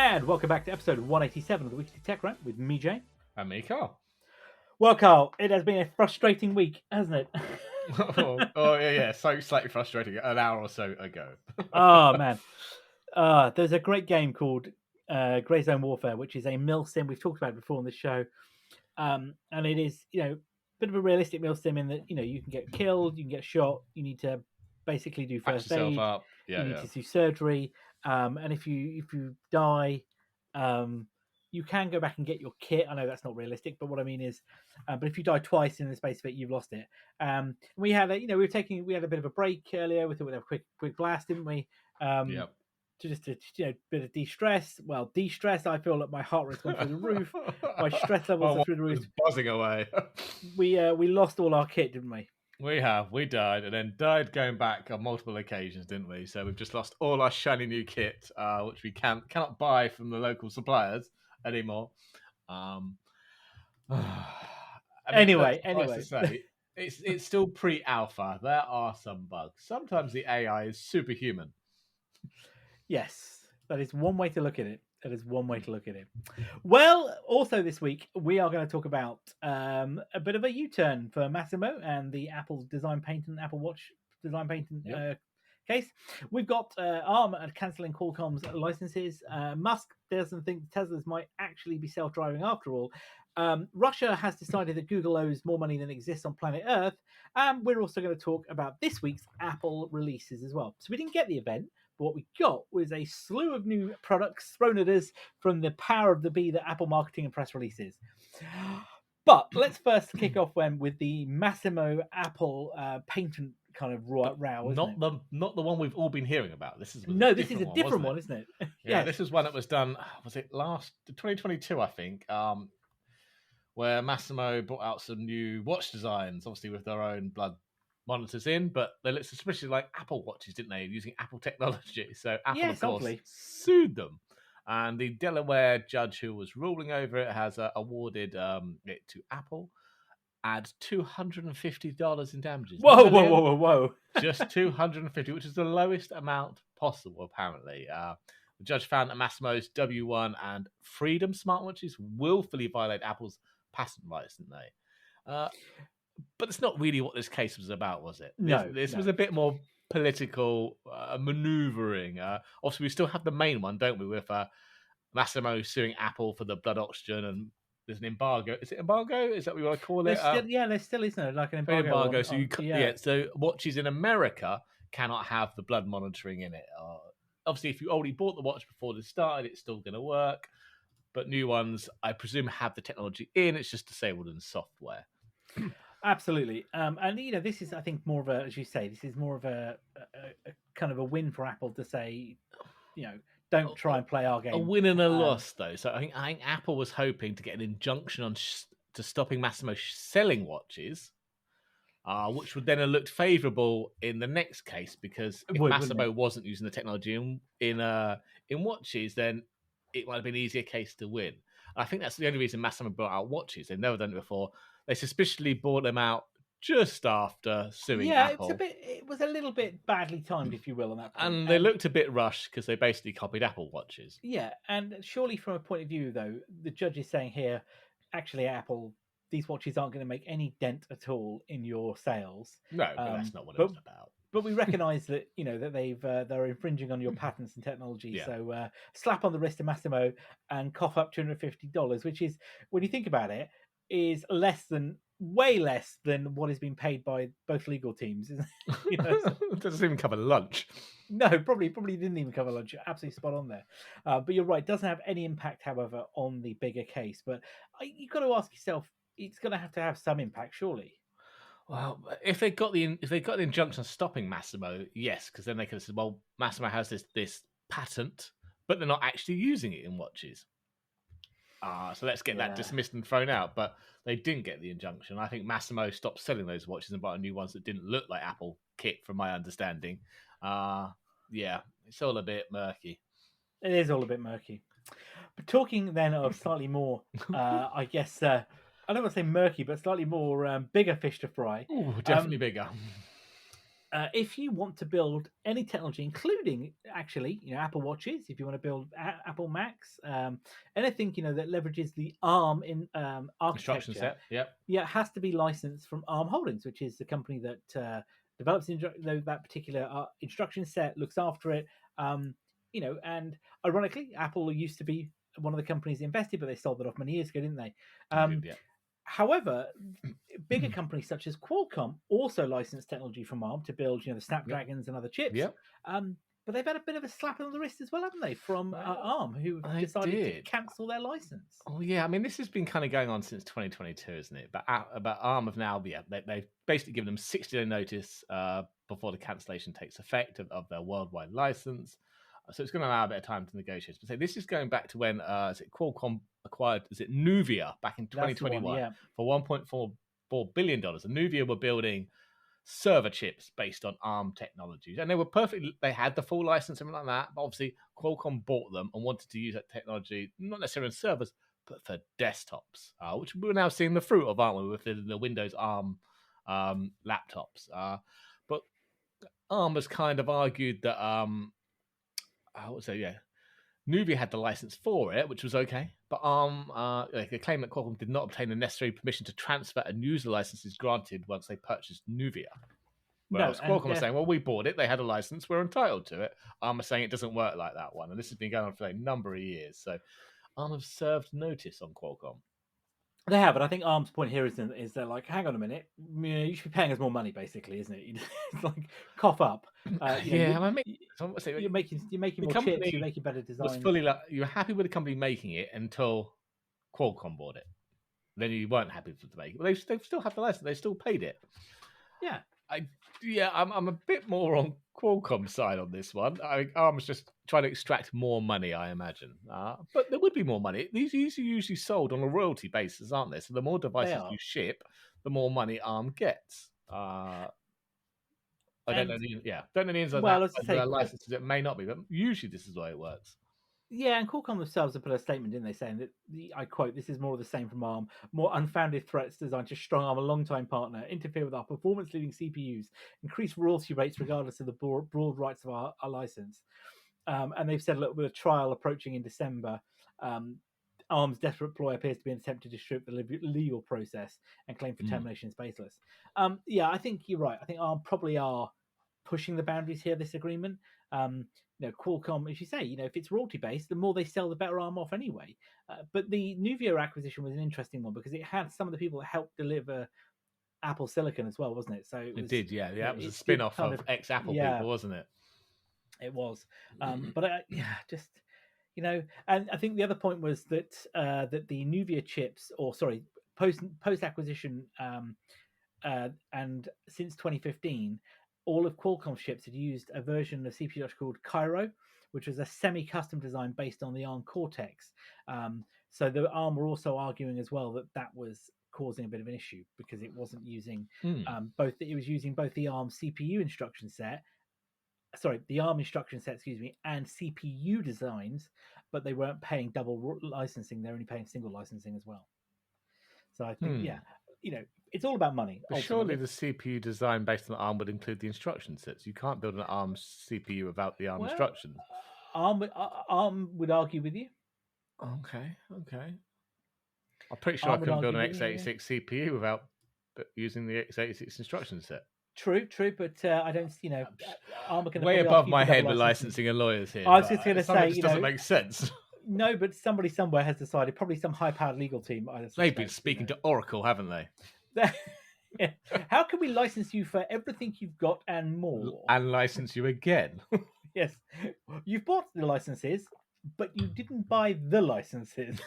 And welcome back to episode 187 of the Weekly Tech Rant with me, Jay. And me, Karl. Well, Karl, it has been a frustrating week, hasn't it? yeah. So slightly frustrating. An hour or so ago. Oh, man. There's a great game called Grey Zone Warfare, which is a mil sim. We've talked about it before on this show. And it is, a bit of a realistic mil sim in that, you can get killed, you can get shot, you need to basically do Patch first yourself aid, up. you need to do surgery, and if you die, you can go back and get your kit. I know that's not realistic, but what I mean is, but if you die twice in the space of it, you've lost it. We had we had a bit of a break earlier. We thought we'd have a quick blast, didn't we? Yep. To just bit of de-stress. Well, de-stress. I feel that my heart rate's gone through the roof. My stress levels are through the roof. Buzzing away. We lost all our kit, didn't we? We died, and then died going back on multiple occasions, didn't we? So we've just lost all our shiny new kit, which we cannot buy from the local suppliers anymore. Anyway, to say, it's still pre-alpha. There are some bugs. Sometimes the AI is superhuman. Yes, that is one way to look at it. Well, also this week we are going to talk about a bit of a U-turn for Massimo and the Apple design patent, Apple Watch design patent case. We've got ARM cancelling Qualcomm's licenses. Musk doesn't think Teslas might actually be self-driving after all. Russia has decided that Google owes more money than exists on planet Earth. And we're also going to talk about this week's Apple releases as well. So we didn't get the event, but what we got was a slew of new products thrown at us from the power of the bee that Apple marketing and press releases. But let's first kick off with the Massimo Apple patent kind of row. Not the one we've all been hearing about. This is a different one, isn't it? Yeah, This is one that was done. Was it 2022? I think. Where Massimo brought out some new watch designs, obviously with their own blood monitors in, but they looked suspiciously like Apple watches, didn't they? Using Apple technology. So Apple, of course, sued them. And the Delaware judge who was ruling over it has awarded it to Apple at $250 in damages. Whoa. Just $250, which is the lowest amount possible, apparently. The judge found that Massimo's W1 and Freedom smartwatches willfully violate Apple's patent rights, didn't they? But it's not really what this case was about, was it? This was a bit more political manoeuvring. Obviously, we still have the main one, don't we, with Massimo suing Apple for the blood oxygen, and there's an embargo. Is it embargo? Is that what you want to call it? There still is like an embargo. So watches in America cannot have the blood monitoring in it. Obviously, if you already bought the watch before this started, it's still going to work. But new ones, I presume, have the technology in. It's just disabled in software. Absolutely. And, this is, I think, more of a, as you say, this is more of a kind of a win for Apple to say, don't try and play our game. A win and a loss, though. So I think Apple was hoping to get an injunction to stopping Massimo selling watches, which would then have looked favourable in the next case, because if Massimo wasn't using the technology in watches, then it might have been an easier case to win. I think that's the only reason Massimo brought out watches. They've never done it before. They suspiciously brought them out just after suing Apple. It was a little bit badly timed, if you will, on that point. And they looked a bit rushed because they basically copied Apple watches. Yeah, and surely from a point of view, though, the judge is saying here, actually, Apple, these watches aren't going to make any dent at all in your sales. No, but that's not what it was about. But we recognise that that they're infringing on your patents and technology. Yeah. So slap on the wrist to Massimo and cough up $250, which is, when you think about it, is way less than what has been paid by both legal teams. It doesn't even cover lunch. No, probably didn't even cover lunch. You're absolutely spot on there. But you're right; it doesn't have any impact, however, on the bigger case. But you've got to ask yourself, it's going to have some impact, surely. Well, if they got the injunction stopping Massimo, yes, because then they could have said, well, Massimo has this patent, but they're not actually using it in watches. So let's get that dismissed and thrown out. But they didn't get the injunction. I think Massimo stopped selling those watches and bought new ones that didn't look like Apple kit, from my understanding. It's all a bit murky. It is all a bit murky. But talking then of slightly more, I guess, I don't want to say murky, but slightly more bigger fish to fry. Ooh, definitely bigger. if you want to build any technology, including actually, Apple Watches, if you want to build Apple Macs, anything that leverages the ARM in Instruction architecture, set. Yep. yeah, it has to be licensed from ARM Holdings, which is the company that develops that particular instruction set, looks after it. And ironically, Apple used to be one of the companies invested, but they sold that off many years ago, didn't they? Yeah. However, bigger companies such as Qualcomm also license technology from ARM to build, the Snapdragons and other chips. Yep. But they've had a bit of a slap on the wrist as well, haven't they, from ARM, who they decided to did. cancel their license. Oh yeah, I mean this has been kind of going on since 2022, isn't it? But ARM have now, they've basically given them 60-day notice before the cancellation takes effect of their worldwide license. So it's going to allow a bit of time to negotiate. But say this is going back to when Qualcomm acquired Nuvia back in 2021 for $1.44 billion. And Nuvia were building server chips based on ARM technologies, and they had the full license and everything like that. But obviously, Qualcomm bought them and wanted to use that technology not necessarily on servers, but for desktops, which we're now seeing the fruit of, aren't we, with the Windows ARM laptops. But ARM has kind of argued that I would say, Nuvia had the license for it, which was okay, but they claim that Qualcomm did not obtain the necessary permission to transfer and use the licenses granted once they purchased Nuvia. Whereas Qualcomm was saying, well, we bought it, they had a license, we're entitled to it. ARM is saying it doesn't work like that one, and this has been going on for a number of years. So ARM have served notice on Qualcomm. They have, and I think ARM's point here is they're like, hang on a minute, you should be paying us more money, basically, isn't it? It's like cough up. You're making more chips, you're making better designs. Was fully you're happy with the company making it until Qualcomm bought it. Then you weren't happy with the make it. But they still have the license. They still paid it. Yeah. I'm a bit more on Qualcomm's side on this one. ARM's just trying to extract more money, I imagine. But there would be more money. These are usually sold on a royalty basis, aren't they? So the more devices you ship, the more money ARM gets. I don't know the ins of that. Licenses, it may not be, but usually this is the way it works. Yeah, and Qualcomm themselves have put a statement, didn't they, saying that, I quote, "This is more of the same from ARM, more unfounded threats designed to strong arm a long-time partner, interfere with our performance-leading CPUs, increase royalty rates regardless of the broad rights of our license." And they've said a little bit of trial approaching in December. ARM's desperate ploy appears to be an attempt to disrupt the legal process and claim for termination is baseless. I think you're right. I think ARM probably are pushing the boundaries here of this agreement. Qualcomm, as you say, if it's royalty based, the more they sell, the better ARM off anyway. But the Nuvia acquisition was an interesting one because it had some of the people that helped deliver Apple Silicon as well, wasn't it? So it did, yeah. It was a spin off of ex-Apple people, wasn't it? It was, but and I think the other point was that that the Nuvia chips, post acquisition, and since 2015. All of Qualcomm's chips had used a version of CPU called Cairo, which was a semi-custom design based on the ARM Cortex. So the ARM were also arguing as well that was causing a bit of an issue because it wasn't using both. It was using both the ARM CPU instruction set, the ARM instruction set, and CPU designs, but they weren't paying double licensing. They're only paying single licensing as well. So I think, it's all about money. But surely the CPU design based on ARM would include the instruction sets. You can't build an ARM CPU without the ARM instructions. ARM would argue with you. Okay. I'm pretty sure I couldn't build an x86 CPU without using the x86 instruction set. True, but I don't, ARM are going to way above my head with licensing and lawyers here. I was just going to say, it doesn't make sense. No, but somebody somewhere has decided, probably some high-powered legal team. They've been speaking to Oracle, haven't they? Yeah. How can we license you for everything you've got and more? And license you again? Yes. You've bought the licenses, but you didn't buy the licenses.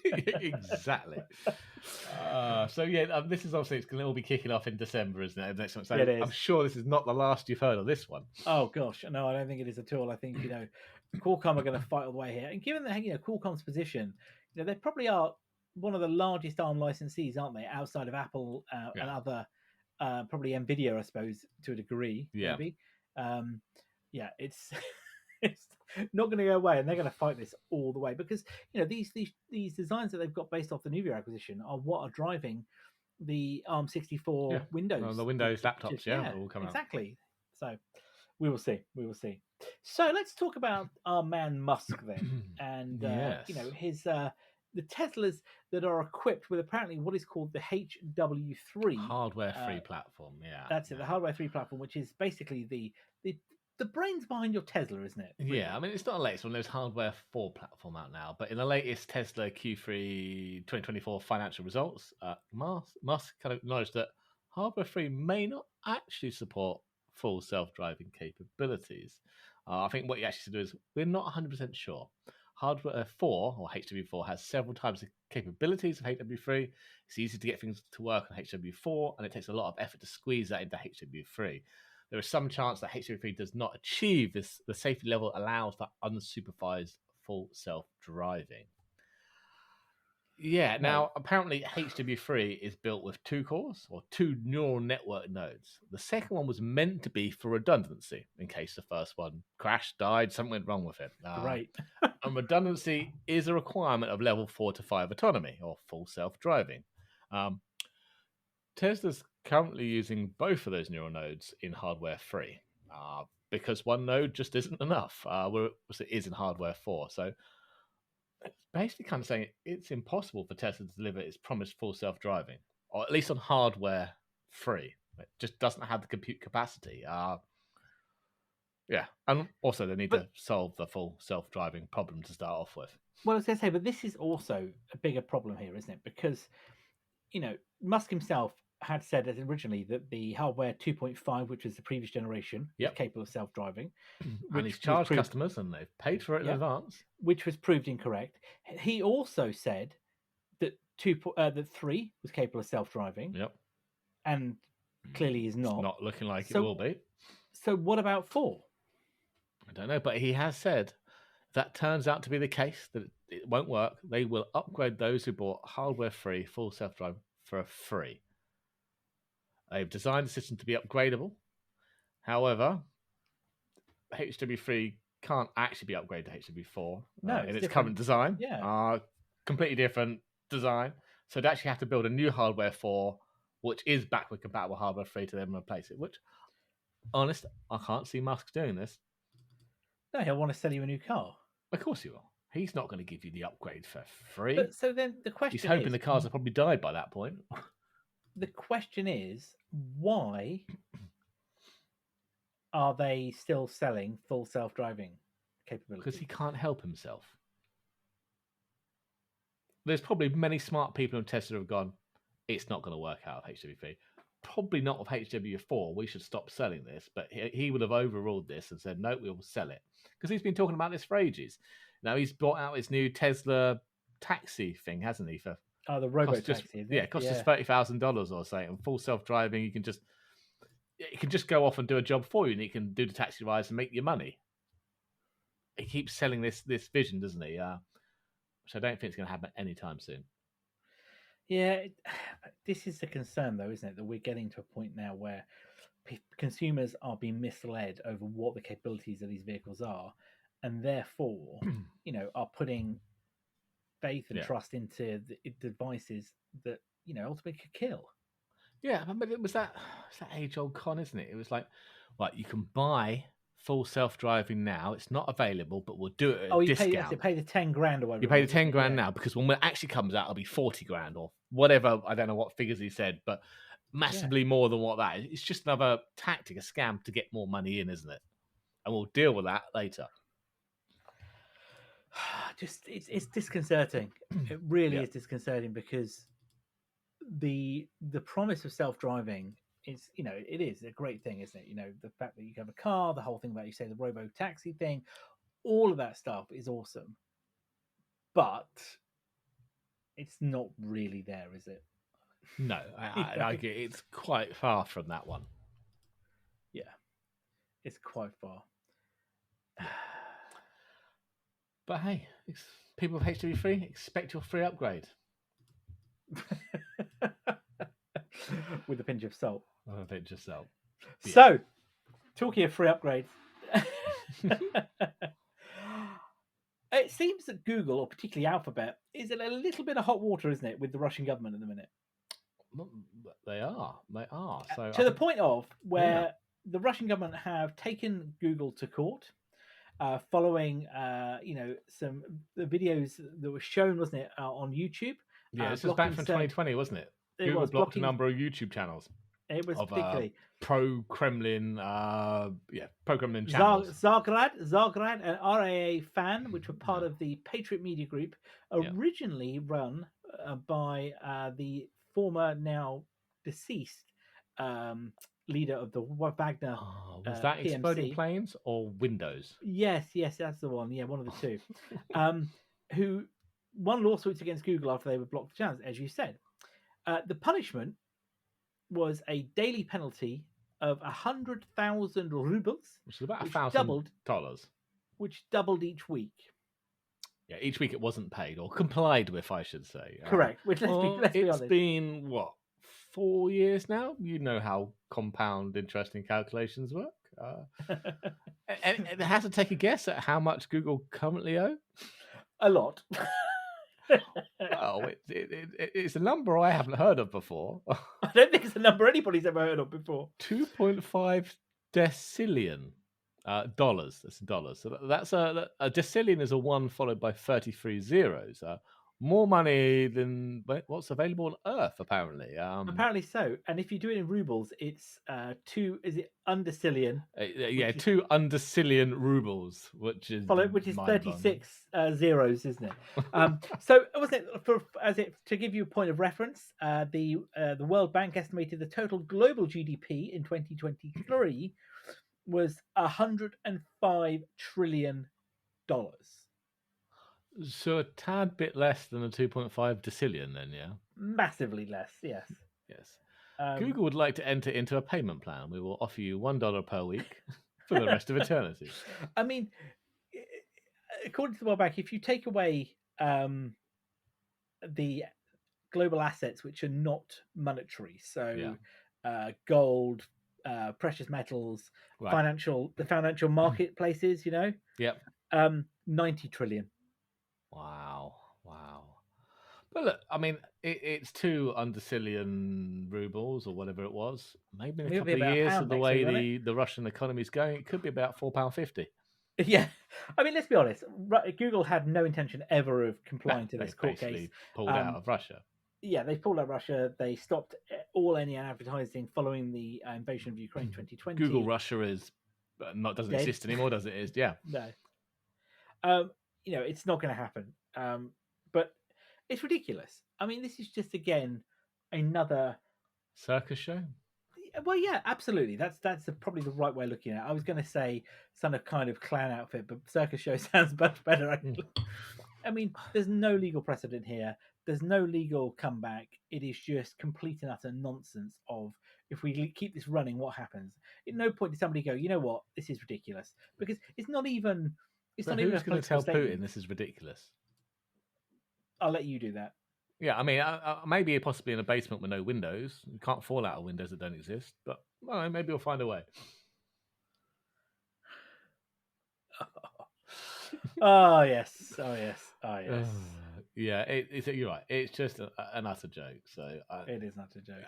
Exactly. This is obviously, it's going to all be kicking off in December, isn't it? Next month. So it is. I'm sure this is not the last you've heard of this one. Oh gosh, no, I don't think it is at all. I think Qualcomm are going to fight all the way here, and given that Qualcomm's position, they probably are one of the largest ARM licensees, aren't they? Outside of Apple and other, probably Nvidia, I suppose, to a degree. Yeah. Maybe. It's it's not going to go away, and they're going to fight this all the way because these designs that they've got based off the Nuvia acquisition are what are driving the ARM 64 Windows. Well, the Windows laptops, all come exactly. So we will see. We will see. So let's talk about our man Musk then, and Yes. his the Teslas that are equipped with apparently what is called the HW3 hardware-free platform. Yeah, That's it, the Hardware 3 platform, which is basically the brains behind your Tesla, isn't it? Really? Yeah, I mean, it's not the latest one. There's Hardware 4 platform out now. But in the latest Tesla Q3 2024 financial results, Musk kind of acknowledged that Hardware 3 may not actually support full self-driving capabilities. I think what he actually said is, we're not 100% sure. Hardware 4, or HW4, has several types of capabilities of HW3. It's easy to get things to work on HW4, and it takes a lot of effort to squeeze that into HW3. There is some chance that HW3 does not achieve this. The safety level allows for unsupervised full self-driving. Yeah, now apparently HW3 is built with 2 cores or 2 neural network nodes. The second one was meant to be for redundancy in case the first one crashed, died, something went wrong with it. Right. And redundancy is a requirement of level 4 to 5 autonomy or full self-driving. Tesla's currently using both of those neural nodes in Hardware 3 because one node just isn't enough, whereas it is in Hardware 4. So it's basically kind of saying it's impossible for Tesla to deliver its promised full self-driving, or at least on Hardware 3. It just doesn't have the compute capacity. Yeah, and also they need to solve the full self-driving problem to start off with. Well, I was going to say, but this is also a bigger problem here, isn't it? Because, Musk himself had said that originally that the Hardware 2.5, which was the previous generation, is capable of self-driving. And he's charged customers and they've paid for it in advance. Which was proved incorrect. He also said that that 3 was capable of self-driving. Yep. And clearly is not. It's not looking like it will be. So what about 4? I don't know, but he has said if that turns out to be the case, that it won't work, they will upgrade those who bought Hardware 3 full self-drive for free. They've designed the system to be upgradable. However, HW3 can't actually be upgraded to HW4 in its current design. Yeah. Completely different design. So they actually have to build a new Hardware 4, which is backward compatible Hardware 3 to then replace it, which, honest, I can't see Musk doing this. No, he'll want to sell you a new car. Of course he will. He's not going to give you the upgrade for free. But, so then the question He's hoping the cars have probably died by that point. The question is, why are they still selling full self-driving capability? Because he can't help himself. There's probably many smart people in Tesla who have gone, it's not going to work out with HW3. Probably not with HW4. We should stop selling this. But he would have overruled this and said, no, we will sell it. Because he's been talking about this for ages. Now he's brought out his new Tesla taxi thing, hasn't he? For the robo-taxi. It costs us $30,000 or something. And full self-driving, you can just go off and do a job for you, and you can do the taxi rides and make your money. He keeps selling this vision, doesn't he? Which I don't think is going to happen anytime soon. Yeah, this is the concern, though, isn't it? That we're getting to a point now where consumers are being misled over what the capabilities of these vehicles are, and therefore, are putting faith and trust into the devices that ultimately could kill. Yeah, but it was that age-old con, isn't it? It was like, right, you can buy full self-driving now. It's not available, but we'll do it at a discount. You pay the 10 grand or whatever. You pay the 10 grand now, because when it actually comes out, it'll be 40 grand or whatever. I don't know what figures he said, but massively more than what that is. It's just another tactic, a scam to get more money in, isn't it? And we'll deal with that later. It's disconcerting. It really is disconcerting, because the promise of self-driving is, it is a great thing, isn't it? The fact that you have a car, the whole thing about, you say, the robo taxi thing, all of that stuff is awesome, but it's not really there, is it? No, I get it's quite far from that one. Yeah, it's quite far. But hey, people of HW3, expect your free upgrade. With a pinch of salt. With a pinch of salt. So, talking of free upgrades, it seems that Google, or particularly Alphabet, is in a little bit of hot water, isn't it, with the Russian government at the minute? They are. So to the point of where the Russian government have taken Google to court following, some the videos that were shown, wasn't it, on YouTube, Yeah, this was back blocking from certain. 2020, wasn't it? It Google was blocked a blocking. number of YouTube channels It was of particularly pro-Kremlin, pro-Kremlin channels. Zagrad and RAA Fan, which were part Yeah. of the Patriot Media Group, Yeah. originally run by the former, now deceased, leader of the Wagner Was that PMC. Exploding Planes or Windows? Yes, that's the one. Yeah, one of the two. Who won lawsuits against Google after they were blocked the channels, as you said. The punishment was a daily penalty of 100,000 rubles, Which is about which $1,000. which doubled each week. Yeah, each week it wasn't paid or complied with, I should say. Correct. Which let's be honest. It's been what, 4 years now? You know how compound interest in calculations work. And it has to take a guess at how much Google currently owe. A lot. Well, it's a number I haven't heard of before. I don't think it's a number anybody's ever heard of before. 2.5 decillion dollars. That's dollars. So that's a decillion is a 1 followed by 33 zeros. More money than what's available on Earth, apparently. Apparently so. And if you do it in rubles, it's 2. Is it undercillion? 2 undercillion rubles, which is 36 zeros, isn't it? So, wasn't it to give you a point of reference? The World Bank estimated the total global GDP in 2023 was $105 trillion. So a tad bit less than a 2.5 decillion, then, yeah? Massively less, yes. Yes. Google would like to enter into a payment plan. We will offer you $1 per week for the rest of eternity. I mean, according to the World Bank, if you take away the global assets which are not monetary, so gold, precious metals, the financial marketplaces, Yep. 90 trillion. Wow. But look, I mean, it's 2 undercillion rubles or whatever it was. Maybe in a couple of years, of the way the Russian economy is going, it could be about £4.50. Yeah, I mean, let's be honest. Google had no intention ever of complying to this court case. Pulled out of Russia. Yeah, they pulled out of Russia. They stopped any advertising following the invasion of Ukraine 2020. Google Russia doesn't exist anymore, does it? Yeah. No. It's not going to happen. But it's ridiculous. I mean, this is just again another circus show. Well, yeah, absolutely. That's probably the right way of looking at it. I was going to say some kind of clown outfit, but circus show sounds much better. I mean, there's no legal precedent here. There's no legal comeback. It is just complete and utter nonsense of, if we keep this running, what happens? At no point did somebody go, you know what, this is ridiculous. Because it's not even... Who's going to tell Putin this is ridiculous? I'll let you do that. Yeah, I mean, maybe possibly in a basement with no windows. You can't fall out of windows that don't exist, but maybe we'll find a way. Oh, yes. Yeah, you're right. It's just an utter joke. So it is not a joke.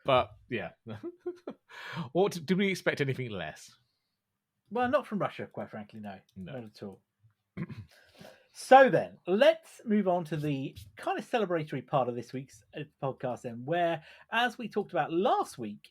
But yeah, did we expect anything less? Well, not from Russia, quite frankly. No, not at all. So then, let's move on to the kind of celebratory part of this week's podcast then, where, as we talked about last week,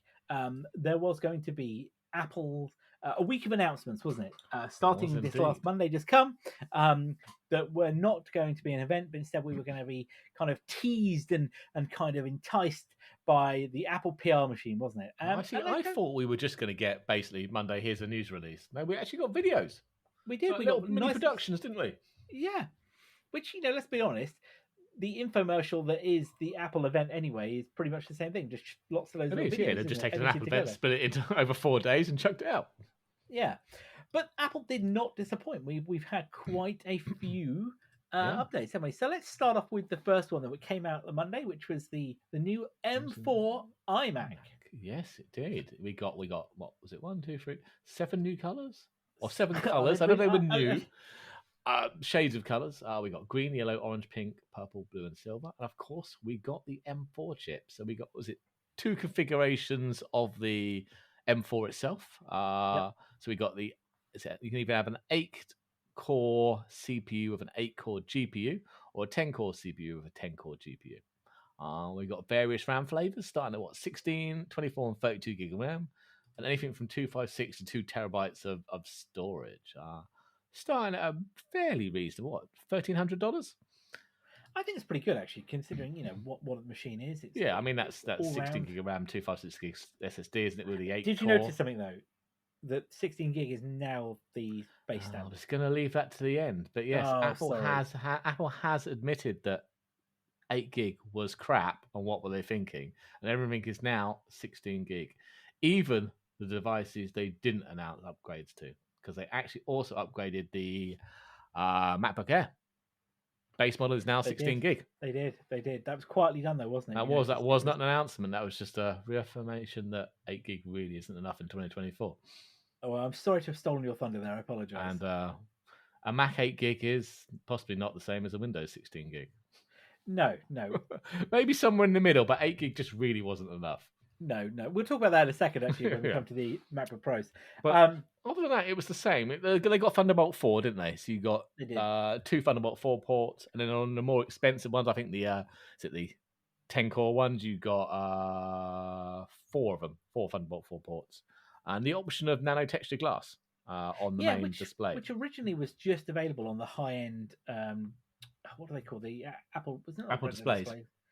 there was going to be Apple's a week of announcements, wasn't it? Starting this last Monday just come, that were not going to be an event, but instead we were going to be kind of teased and kind of enticed by the Apple PR machine, wasn't it? I thought we were just going to get basically Monday, here's a news release. No, we actually got videos. We did. We got mini productions, didn't we? Yeah. Which, let's be honest, the infomercial that is the Apple event anyway is pretty much the same thing. Just lots of those little videos. Yeah, they've just taken an Apple event, split it into over 4 days and chucked it out. Yeah. But Apple did not disappoint. We've had quite a few updates, haven't we? So let's start off with the first one that came out on Monday, which was the new M4 iMac. Yes, it did. We got what was it? 1, 2, 3, 7 new colours? Or 7 colours. I know they were new. Shades of colours. We got green, yellow, orange, pink, purple, blue, and silver. And of course, we got the M4 chip. So we got, 2 configurations of the M4 itself. So we got you can either have an 8-core CPU with an 8-core GPU or a 10-core CPU with a 10-core GPU. We got various RAM flavors starting at 16, 24, and 32 gig of RAM, and anything from 256 to 2 terabytes of storage. Starting at a fairly reasonable, $1,300. I think it's pretty good actually, considering what the machine is. I mean that's all 16 round. gig of RAM, 256 gig SSD, isn't it? With the 8 Did you core. notice something though? That 16 gig is now the base standard. I was going to leave that to the end, but yes, Apple has admitted that 8 gig was crap, and what were they thinking? And everything is now 16 gig. Even the devices they didn't announce upgrades to, because they actually also upgraded the MacBook Air. Base model is now 16 gig. They did. That was quietly done though, wasn't it? That was not an announcement. That was just a reaffirmation that 8 gig really isn't enough in 2024. Oh, well, I'm sorry to have stolen your thunder there. I apologize. And a Mac 8 gig is possibly not the same as a Windows 16 gig. No. Maybe somewhere in the middle, but 8 gig just really wasn't enough. No. We'll talk about that in a second, actually, when we come to the MacBook Pros. But other than that, it was the same. They got Thunderbolt 4, didn't they? So you got 2 Thunderbolt 4 ports, and then on the more expensive ones, I think the 10-core ones, you got 4 of them, 4 Thunderbolt 4 ports, and the option of nano texture glass on the main display, which originally was just available on the high-end. What do they call the Apple? Wasn't it Apple displays?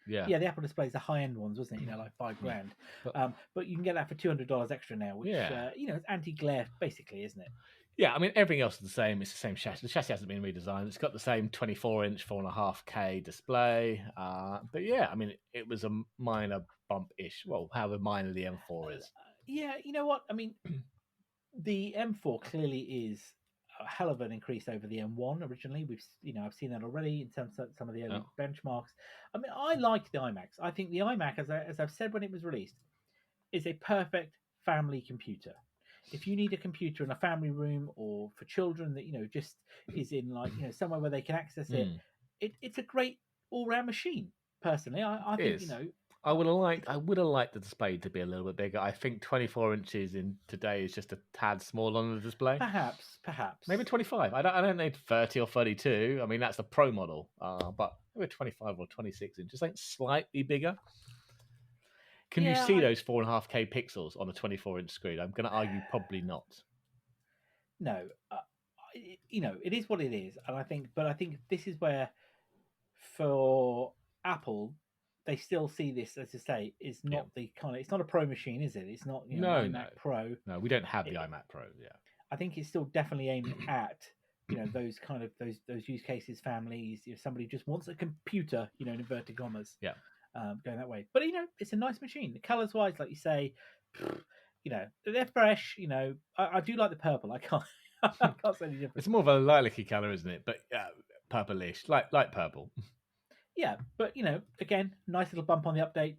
Yeah, the Apple displays, the high-end ones, wasn't it? Like $5,000. But you can get that for $200 extra now, which it's anti-glare, basically, isn't it? Yeah, I mean everything else is the same. It's the same chassis. The chassis hasn't been redesigned. It's got the same 24-inch, 4.5K display. But yeah, I mean it was a minor bump-ish. Well, however minor the M4 is. Yeah, you know what? I mean, the M4 clearly is a hell of an increase over the M1 originally. I've seen that already in terms of some of the early benchmarks. I mean, I like the iMacs. I think the iMac, as I've said when it was released, is a perfect family computer. If you need a computer in a family room or for children that just is in somewhere where they can access it, it's a great all-round machine. Personally, I think I would have liked the display to be a little bit bigger. I think 24 inches in today is just a tad small on the display. Perhaps. Maybe 25. I don't need 30 or 32. I mean, that's the Pro model. But maybe 25 or 26 inches, like slightly bigger. Can you see those 4.5K pixels on a 24-inch screen? I'm going to argue probably not. No. It is what it is. And I think this is where, for Apple, they still see this, as I say, is not the kind of, it's not a Pro machine, is it? It's not iMac Pro. No, we don't have the iMac Pro. Yeah, I think it's still definitely aimed at those kind of those use cases, families. If somebody just wants a computer, in inverted commas, going that way. But it's a nice machine. Colors wise, like you say, they're fresh. I do like the purple. I can't say any different. It's more of a lilac-y color, isn't it? But purplish, like purple. Yeah, but again, nice little bump on the update.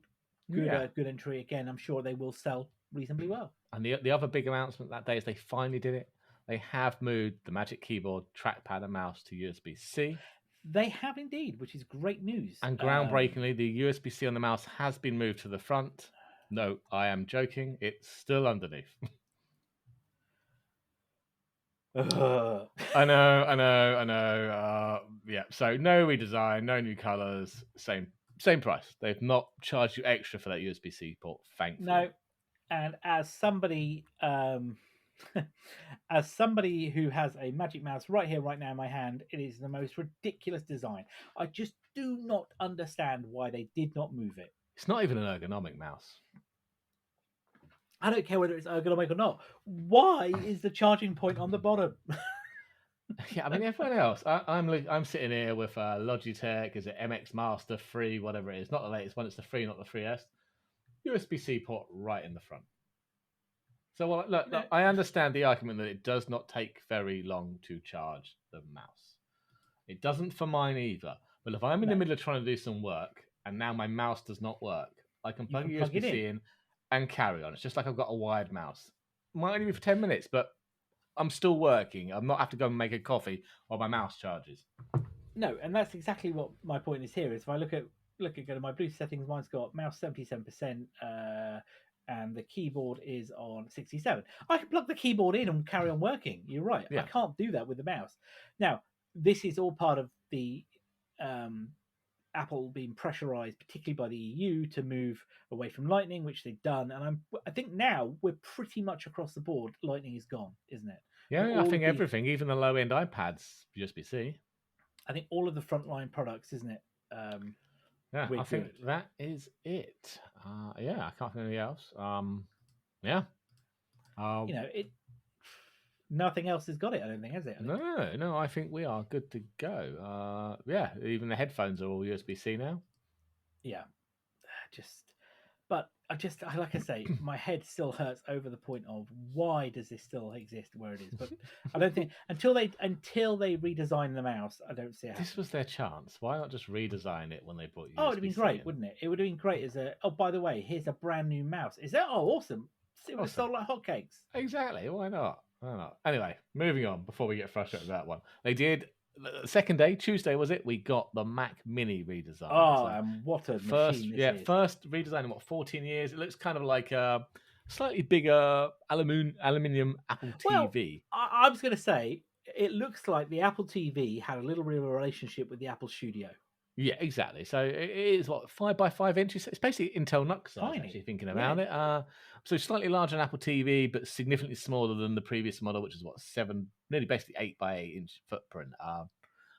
Good entry. Again, I'm sure they will sell reasonably well. And the other big announcement that day is they finally did it. They have moved the Magic Keyboard, trackpad, and mouse to USB-C. They have indeed, which is great news. And groundbreakingly, the USB-C on the mouse has been moved to the front. No, I am joking. It's still underneath. I know. Yeah, so no redesign, no new colors, same price. They've not charged you extra for that USB-C port, thankfully. No, and as somebody who has a Magic Mouse right here, right now in my hand, it is the most ridiculous design. I just do not understand why they did not move it. It's not even an ergonomic mouse. I don't care whether it's ergonomic or not. Why is the charging point on the bottom? Yeah, I mean, everyone else. I'm sitting here with Logitech. Is it MX Master 3, whatever it is? Not the latest one. It's the 3, not the 3S. USB-C port right in the front. So, look, I understand the argument that it does not take very long to charge the mouse. It doesn't for mine either. But if I'm in the middle of trying to do some work and now my mouse does not work, I can plug USB-C in and carry on. It's just like I've got a wired mouse. Might only be for 10 minutes, but I'm still working. I'm not have to go and make a coffee while my mouse charges. No, and that's exactly what my point is here. Is if I look at my Bluetooth settings, mine's got mouse 77%, and the keyboard is on 67. I can plug the keyboard in and carry on working. You're right. I Yeah. can't do that with the mouse. Now, this is all part of the Apple being pressurized, particularly by the EU, to move away from Lightning, which they've done. And I think now we're pretty much across the board. Lightning is gone, isn't it? Yeah, I think everything, even the low end iPads, USB-C. I think all of the frontline products, isn't it? Yeah, we're I think good. that is it. Yeah, I can't think of anything else. Yeah. Nothing else has got it. I don't think, has it? No, I think we are good to go. Yeah, even the headphones are all USB-C now. Yeah, like I say, my head still hurts over the point of why does this still exist where it is. But I don't think until they redesign the mouse, I don't see it. This was their chance. Why not just redesign it when they brought USB-C? Oh, it'd have been great, wouldn't it? It would have been great as a. Oh, by the way, here's a brand new mouse. Is that awesome? It would have sold like hotcakes. Exactly. Why not? Anyway, moving on before we get frustrated with that one. They did the second day, Tuesday was it? We got the Mac Mini redesign. Oh, and what a machine this is. First redesign in 14 years. It looks kind of like a slightly bigger aluminium Apple TV. Well, I was going to say, it looks like the Apple TV had a little bit of a relationship with the Apple Studio. Yeah, exactly. So it is 5 by 5 inches. It's basically Intel NUC size. Actually, thinking about it, so slightly larger than Apple TV, but significantly smaller than the previous model, which is nearly basically 8 by 8 inch footprint.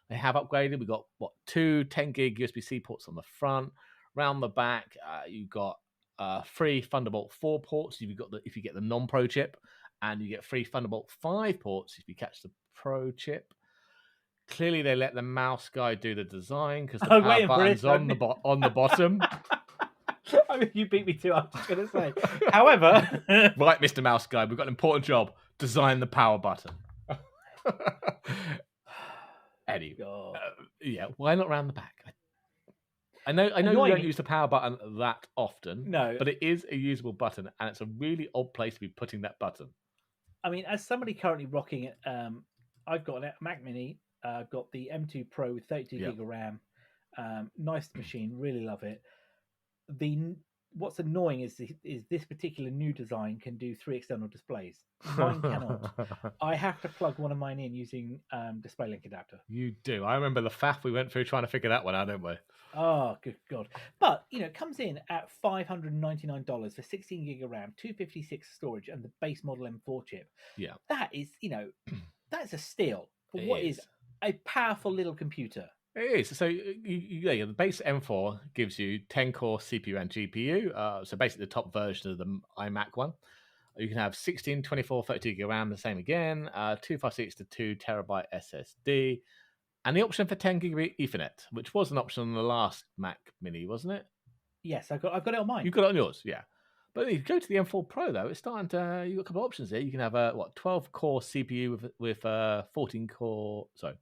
They have upgraded. We got two 10 gig USB-C ports on the front. Round the back, you've got 3 Thunderbolt 4 ports. If you get the non-Pro chip, and you get 3 Thunderbolt 5 ports if you catch the Pro chip. Clearly, they let the mouse guy do the design because the power button's on the bottom. I mean, you beat me to it, I was going to say. However... Right, Mr. Mouse Guy, we've got an important job. Design the power button. Anyway, yeah, why not round the back? I know we don't use the power button that often, no, but it is a usable button, and it's a really odd place to be putting that button. I mean, as somebody currently rocking it, I've got a Mac Mini. I've got the M2 Pro with 32 gig of RAM. Nice machine, really love it. What's annoying is this particular new design can do 3 external displays. Mine cannot. I have to plug one of mine in using DisplayLink adapter. You do. I remember the faff we went through trying to figure that one out, didn't we? Oh, good God. But, it comes in at $599 for 16 gig of RAM, 256 storage, and the base model M4 chip. Yeah. That is, that's a steal for what is a powerful little computer. It is. So the base M4 gives you 10-core CPU and GPU. So basically the top version of the iMac one. You can have 16, 24, 32 gig RAM, the same again. 256 to 2 terabyte SSD. And the option for 10 gigabit Ethernet, which was an option on the last Mac Mini, wasn't it? Yes, I've got it on mine. You've got it on yours, yeah. But if you go to the M4 Pro, though, it's starting to... You've got a couple of options there. You can have a 12-core CPU with 14-core... Sorry.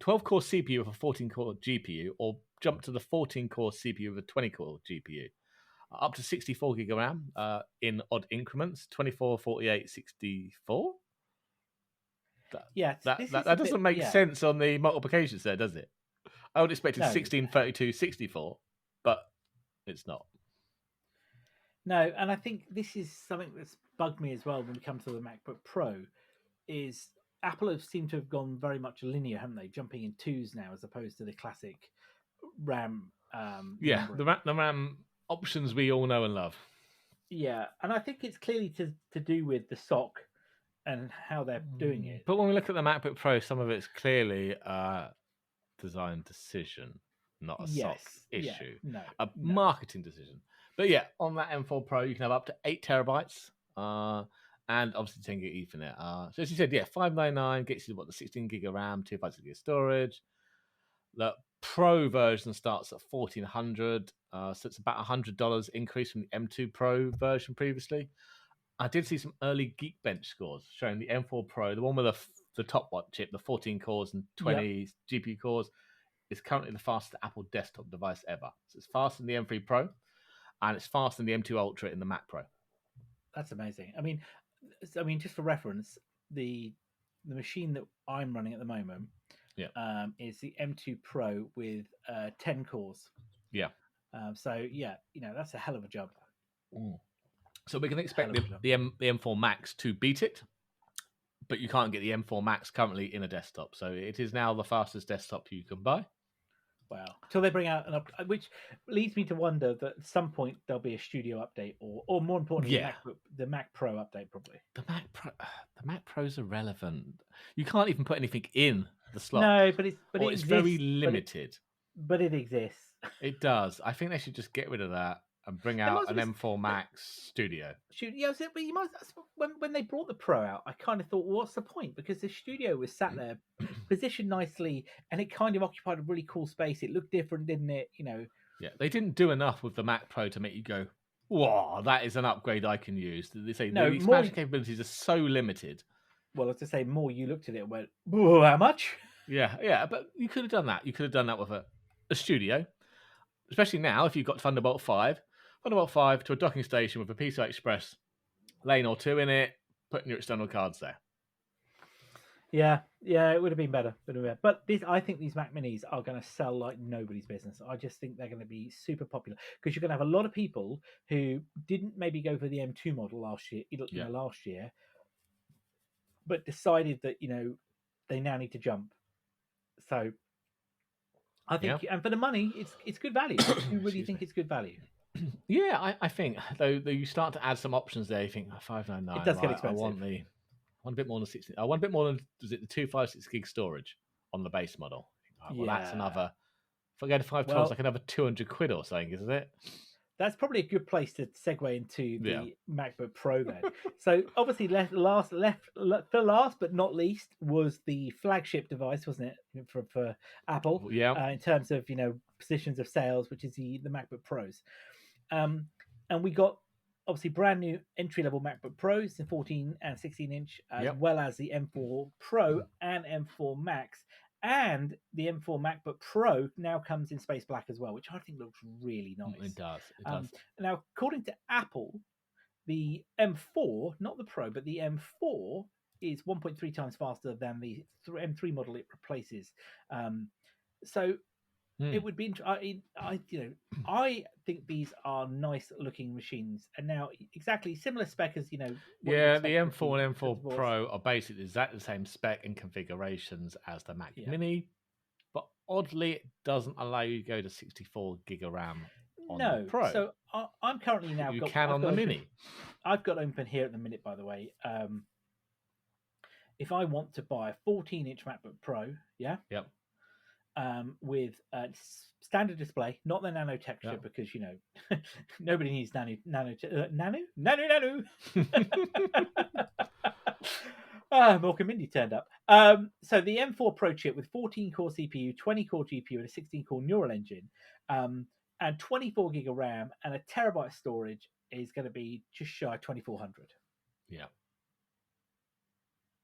12-core CPU with a 14-core GPU, or jump to the 14-core CPU with a 20-core GPU. Up to 64 gig of RAM in odd increments, 24, 48, 64. That doesn't make sense on the multiplications there, does it? I would expect it 16, 32, 64, but it's not. No, and I think this is something that's bugged me as well when we come to the MacBook Pro, is Apple have seemed to have gone very much linear, haven't they? Jumping in twos now as opposed to the classic RAM. The RAM options we all know and love. Yeah, and I think it's clearly to do with the SoC and how they're doing it. But when we look at the MacBook Pro, some of it's clearly a design decision, not a SoC issue. A marketing decision. But yeah, on that M4 Pro, you can have up to 8 terabytes. And obviously 10 gig Ethernet. So as you said, $599 gets you the 16 gig of RAM, 256 gig of storage. The Pro version starts at $1,400, so it's about $100 increase from the M2 Pro version previously. I did see some early Geekbench scores showing the M4 Pro, the one with the top one chip, the 14 cores and 20 GPU cores, is currently the fastest Apple desktop device ever. So it's faster than the M3 Pro, and it's faster than the M2 Ultra in the Mac Pro. That's amazing. I mean, just for reference, the machine that I'm running at the moment is the M2 Pro with 10 cores. Yeah. So that's a hell of a jump. So we can expect Hell of a the M4 Max to beat it, but you can't get the M4 Max currently in a desktop. So it is now the fastest desktop you can buy. Wow. Till they bring out which leads me to wonder that at some point there'll be a studio update, or more importantly, the Mac Pro update probably. The Mac Pro's irrelevant. You can't even put anything in the slot. No, but it it's exists, very limited. But it exists. It does. I think they should just get rid of that and bring out an M4 Max Studio. Yeah, but you might. When they brought the Pro out, I kind of thought, well, what's the point? Because the Studio was sat there, positioned nicely, and it kind of occupied a really cool space. It looked different, didn't it? You know. Yeah, they didn't do enough with the Mac Pro to make you go, "Whoa, that is an upgrade I can use." They say the expansion capabilities are so limited. Well, as I say, more you looked at it and went, "Whoa, how much?" Yeah, but you could have done that. You could have done that with a Studio, especially now if you've got Thunderbolt 5 to a docking station with a PCI Express lane or two in it, putting your external cards there. Yeah, it would have been better. But I think these Mac Minis are going to sell like nobody's business. I just think they're going to be super popular because you're going to have a lot of people who didn't maybe go for the M2 model last year, but decided that they now need to jump. So I think, and for the money, it's good value. I do really think it's good value. Yeah, I think though you start to add some options there. You think $599. It does get expensive. I want a bit more than 16. I want a bit more than the 256 gig storage on the base model. Well, that's another. If I go to 512, it's like another £200 or something, isn't it? That's probably a good place to segue into the MacBook Pro then. So obviously, last but not least was the flagship device, wasn't it, for Apple? Yeah. In terms of positions of sales, which is the MacBook Pros, and we got obviously brand new entry level MacBook Pros, the 14 and 16 inch, as well as the M4 Pro and M4 Max. And the M4 MacBook Pro now comes in space black as well, which I think looks really nice. It does. Now, according to Apple, the M4, not the Pro, but the M4 is 1.3 times faster than the M3 model it replaces. It would be. I think these are nice looking machines, and now exactly similar spec as the M4 and M4 Pro are basically exactly the same spec and configurations as the Mac Mini, but oddly, it doesn't allow you to go to 64 gig of RAM on the Pro. So I'm currently now. You can on the Mini. I've got open here at the minute, by the way. If I want to buy a 14-inch MacBook Pro, with standard display, not the nano texture, because nobody needs nano. Morgan Mindy turned up. So the M4 Pro chip with 14-core CPU, 20-core GPU, and a 16-core neural engine, and 24 gig of RAM and a terabyte storage is going to be just shy of 2,400.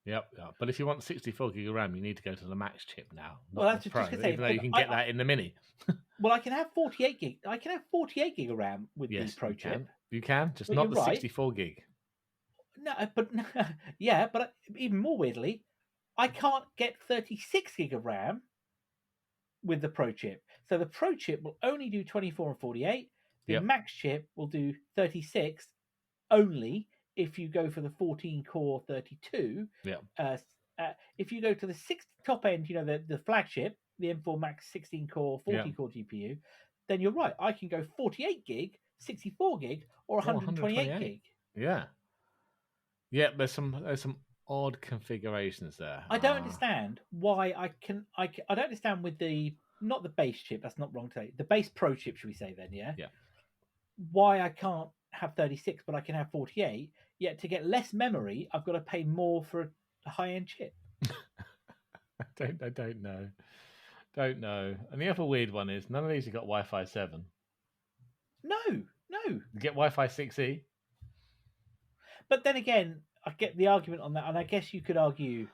Yep. But if you want 64 gig of RAM, you need to go to the Max chip now. Well, that's the Pro, just to say, even though you can get that in the Mini. Well, I can have 48 gig. I can have 48 gig of RAM with the Pro chip. You can, just not the 64 gig. No, but but even more weirdly, I can't get 36 gig of RAM with the Pro chip. So the Pro chip will only do 24 and 48. The Max chip will do 36 only if you go for the 14-core 32. If you go to the top end, the flagship, the M4 Max 16-core, 40-core GPU, then you're right. I can go 48 gig, 64 gig, or 128 gig. Yeah, there's some odd configurations there. I don't understand why I don't understand with not the base chip. That's not wrong to say. The base Pro chip, should we say then? Yeah. Why I can't have 36, but I can have 48. Yet to get less memory, I've got to pay more for a high-end chip. I don't know. And the other weird one is none of these have got Wi-Fi 7. No. You get Wi-Fi 6E. But then again, I get the argument on that, and I guess you could argue,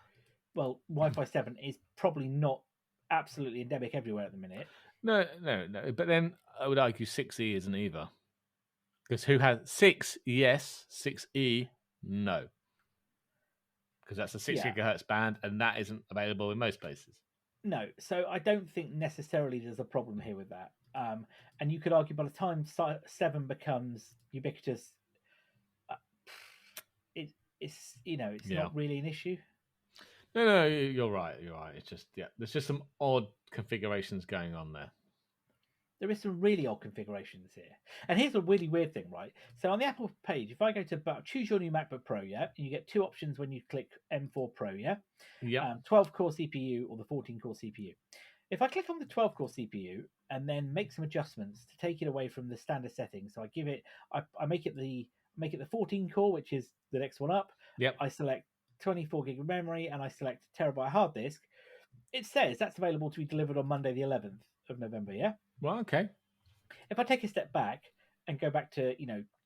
well, Wi-Fi 7 is probably not absolutely endemic everywhere at the minute. No. But then I would argue 6E isn't either. Because who has 6? Yes. 6E? No. Because that's a 6 gigahertz band, and that isn't available in most places. No. So I don't think necessarily there's a problem here with that. And you could argue by the time 7 becomes ubiquitous, it's it's not really an issue. No, you're right. You're right. It's just there's just some odd configurations going on there. There is some really odd configurations here. And here's a really weird thing, right? So on the Apple page, if I go to choose your new MacBook Pro, and you get two options when you click M4 Pro, 12-core CPU or the 14-core CPU. If I click on the 12-core CPU and then make some adjustments to take it away from the standard settings, so I make it the 14-core, which is the next one up. Yep. I select 24 gig of memory and I select terabyte hard disk. It says that's available to be delivered on Monday the 11th of November. Yeah. Well, okay. If I take a step back and go back to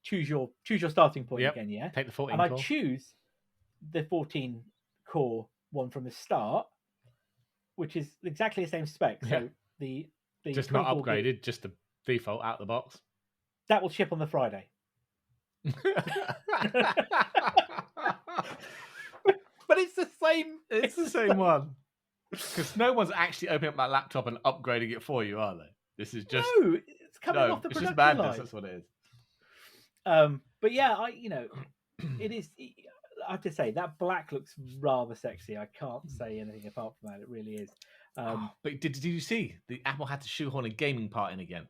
choose your starting point again, take the 14 and core. I choose the 14 core one from the start, which is exactly the same spec. So the just not upgraded, just the default out the box. That will ship on the Friday. But it's the same. It's the same one. Because no one's actually opening up that laptop and upgrading it for you, are they? This is just it's coming off the production madness. line. That's what it is. But yeah, it is. I have to say that black looks rather sexy. I can't say anything apart from that. It really is. But did you see the Apple had to shoehorn a gaming part in again?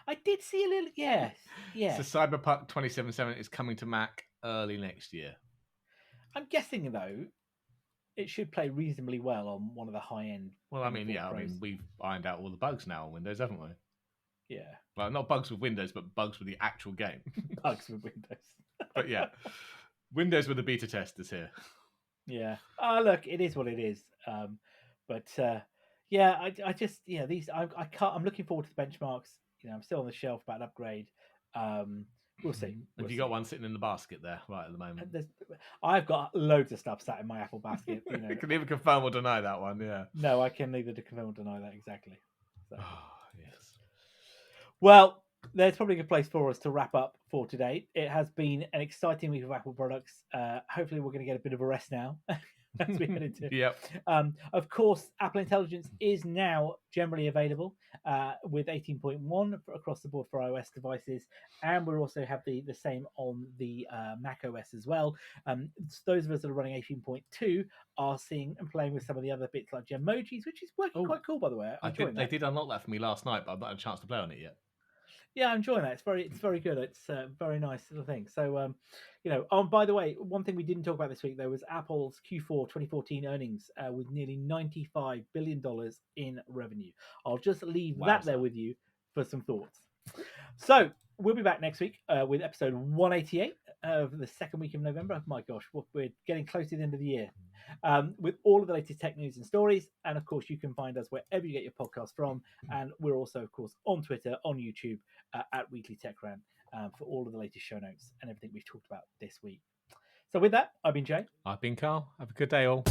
I did see a little. Yes. So Cyberpunk 2077 is coming to Mac early next year. I'm guessing though, it should play reasonably well on one of the high end. Well, I mean, we've ironed out all the bugs now on Windows, haven't we? Yeah. Well, not bugs with Windows, but bugs with the actual game. Bugs with Windows. But yeah, Windows with the beta testers here. Yeah. Look, it is what it is. I just these I can't. I'm looking forward to the benchmarks. I'm still on the shelf about an upgrade. We'll see. Have you got one sitting in the basket there right at the moment? I've got loads of stuff sat in my Apple basket. You can either confirm or deny that one. Yeah. No, I can neither confirm or deny that exactly. So. Yes. Well, there's probably a good place for us to wrap up for today. It has been an exciting week of Apple products. Hopefully, we're going to get a bit of a rest now. As we head into. Yep. Of course, Apple Intelligence is now generally available with 18.1 across the board for iOS devices, and we also have the same on the Mac OS as well. Those of us that are running 18.2 are seeing and playing with some of the other bits like Gemojis, which is working quite cool, by the way. They did unlock that for me last night, but I've not had a chance to play on it yet. Yeah, I'm enjoying that. It's very good. It's a very nice little thing. So, by the way, one thing we didn't talk about this week, though, was Apple's Q4 2014 earnings with nearly $95 billion in revenue. I'll just leave that there with you for some thoughts. So, we'll be back next week with episode 188 of the second week of November. Oh my gosh, we're getting close to the end of the year. With all of the latest tech news and stories. And of course, you can find us wherever you get your podcast from. And we're also, of course, on Twitter, on YouTube, at Weekly Tech Rant for all of the latest show notes and everything we've talked about this week. So with that, I've been Jay. I've been Karl. Have a good day, all.